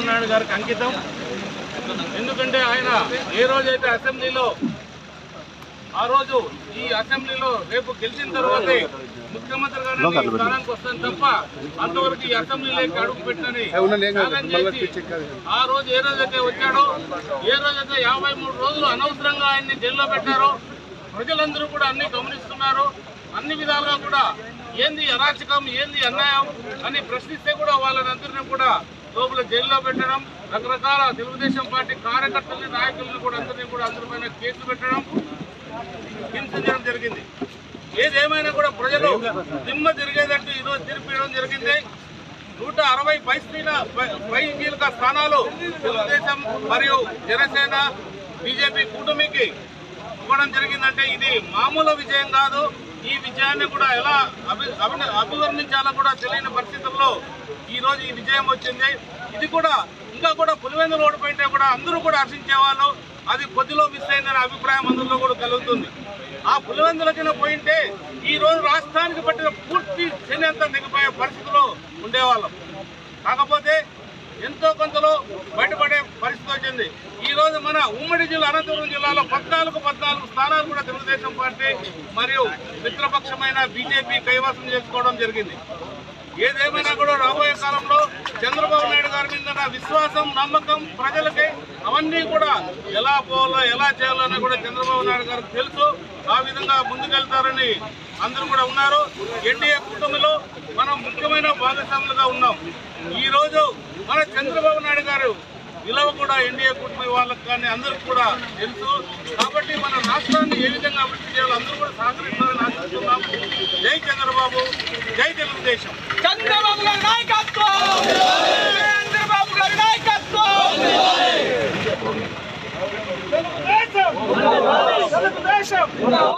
చంద్రబాబు నాయుడు గారికి అంకితం. ఎందుకంటే ఆయన ఏ రోజైతే అసెంబ్లీలో ఆ రోజు ఈ అసెంబ్లీలో రేపు గెలిచిన తర్వాతే ముఖ్యమంత్రి గారు స్థానానికి వస్తాను తప్ప అంతవరకు ఈ అసెంబ్లీలోకి అడుగు పెట్టని ఆ రోజు ఏ రోజైతే వచ్చాడో, ఏ రోజైతే 53 రోజులు అనవసరంగా ఆయన్ని జైల్లో పెట్టారో ప్రజలందరూ కూడా అన్ని గమనిస్తున్నారు. అన్ని విధాలుగా కూడా ఏంది అరాచకం, ఏంది అన్యాయం అని ప్రశ్నిస్తే కూడా వాళ్ళనందరినీ కూడా లోపల జైల్లో పెట్టడం, రకరకాల తెలుగుదేశం పార్టీ కార్యకర్తల్ని, నాయకులను కూడా అందరి పైన కేసులు పెట్టడం, హింసించడం జరిగింది. ఏదేమైనా కూడా ప్రజలు దిమ్మ తిరిగేటట్టు ఈరోజు తీర్పియడం జరిగింది. 160 పైకీలక స్థానాలు తెలుగుదేశం మరియు జనసేన బీజేపీ కూటమికి ఇవ్వడం జరిగిందంటే ఇది మామూలు విజయం కాదు. ఈ విజయాన్ని కూడా ఎలా అభివర్ణించాలో కూడా తెలియని పరిస్థితుల్లో ఈరోజు ఈ విజయం వచ్చింది. ఇది కూడా ఇంకా కూడా పులివెందులు ఓడిపోయింటే కూడా అందరూ కూడా హర్షించేవాళ్ళు. అది కొద్దిలో మిస్ అయిందనే అభిప్రాయం అందరిలో కూడా కలుగుతుంది. ఆ పులివెందులకిన పోయింటే ఈ రోజు రాష్ట్రానికి పట్టిన పూర్తి శని అంతా దిగిపోయే పరిస్థితిలో ఉండేవాళ్ళం. కాకపోతే ఎంతో కొంతలో బయటపడే పరిస్థితి వచ్చింది. ఈ రోజు మన ఉమ్మడి జిల్లా అనంతపురం జిల్లాలో 14 స్థానాలు కూడా తెలుగుదేశం పార్టీ మరియు మిత్రపక్షమైన బీజేపీ కైవసం చేసుకోవడం జరిగింది. ఏదేమైనా కూడా రాబోయే కాలంలో చంద్రబాబు నాయుడు గారి మీద విశ్వాసం, నమ్మకం ప్రజలకి అవన్నీ కూడా ఎలా పోవాలో, ఎలా చేయాలని కూడా చంద్రబాబు నాయుడు గారికి తెలుసు. ఆ విధంగా ముందుకెళ్తారని అందరూ కూడా ఉన్నారు. ఎన్డీఏ కూటమిలో మనం ముఖ్యమైన భాగస్వాములుగా ఉన్నాం. ఈరోజు మన చంద్రబాబు నాయుడు గారు విలువ కూడా ఎన్డీఏ కూటమి వాళ్ళకి కానీ అందరికీ కూడా తెలుసు. కాబట్టి మన రాష్ట్రాన్ని ఏ విధంగా అభివృద్ధి చేయాలో అందరూ కూడా సహకరిస్తారని ఆశిస్తున్నాం. జై చంద్రబాబు, జై తెలుగుదేశం. చంద్రబాబు గారి నాయకత్వం, చంద్రబాబు గారి నాయకత్వం.